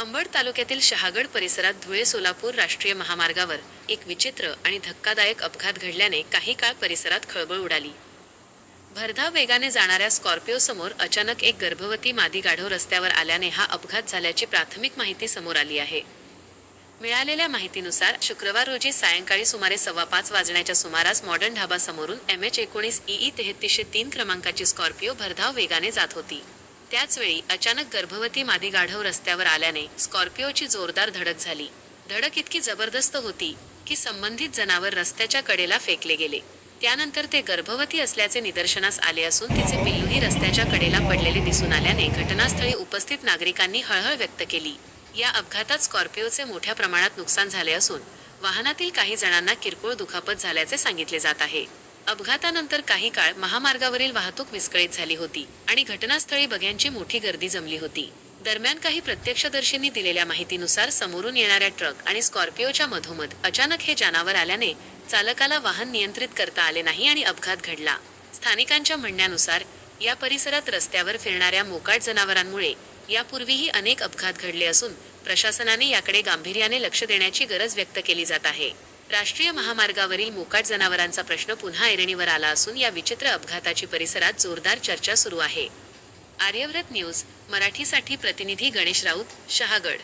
अंबड तालुक्यातील शहागड परिसरात धुळे-सोलापूर राष्ट्रीय महामार्गावर एक विचित्र आणि धक्कादायक अपघात घडल्याने काही काळ परिसरात खळबळ उडाली. भरधाव वेगाने जाणाऱ्या स्कॉर्पिओ समोर अचानक एक गर्भवती मादी गाढव रस्त्यावर आल्याने हा अपघात झाल्याची प्राथमिक माहिती समोर आली आहे. मिळालेल्या माहितीनुसार शुक्रवार रोजी सायंकाळी सुमारे 5:15 वाजण्याच्या सुमारास मॉडर्न ढाबा समोरून MH19 EE 3303 क्रमांकाची स्कॉर्पिओ भरधाव वेगाने जात होती. त्याचवेळी अचानक गर्भवती मादी गाढव रस्त्यावर आल्याने स्कॉर्पिओची जोरदार धडक झाली. धडक इतकी जबरदस्त होती की संबंधित जनावर रस्त्याच्या कडेला फेकले गेले. त्यानंतर ते गर्भवती असल्याचे निदर्शनास आले असून तिचे पिल्लूही रस्त्याच्या कडेला पडलेले दिसून आल्याने घटनास्थळी उपस्थित नागरिकांनी हळहळ व्यक्त केली. या अपघातात स्कॉर्पिओचे मोठ्या प्रमाणात नुकसान झाले असून वाहनातील काही जणांना किरकोळ दुखापत झाल्याचे सांगितले जात आहे. अपघातानंतर काही काळ महामार्गावरील वाहतूक विस्कळीत झाली होती आणि घटनास्थळी बघ्यांची मोठी गर्दी जमली होती. दरम्यान काही प्रत्यक्षदर्शींनी दिलेल्या माहितीनुसार समोरून येणाऱ्या ट्रक आणि स्कॉर्पिओच्या मधोमध अचानक हे जनावर आल्याने चालकाला वाहन नियंत्रित करता आले नाही आणि अपघात घडला. स्थानिकांच्या म्हणण्यानुसार या परिसरात रस्त्यावर फिरणाऱ्या मोकाट जनावरांमुळे यापूर्वीही अनेक अपघात घडले असून प्रशासनाने याकडे गांभीर्याने लक्ष देण्याची गरज व्यक्त केली जात आहे. राष्ट्रीय महामार्गावरील मोकाट जनावरांचा प्रश्न पुन्हा ऐरणीवर आला असून या विचित्र अपघाताची परिसरात जोरदार चर्चा सुरू आहे. आर्यव्रत न्यूज मराठीसाठी प्रतिनिधी गणेश राऊत, शहागड.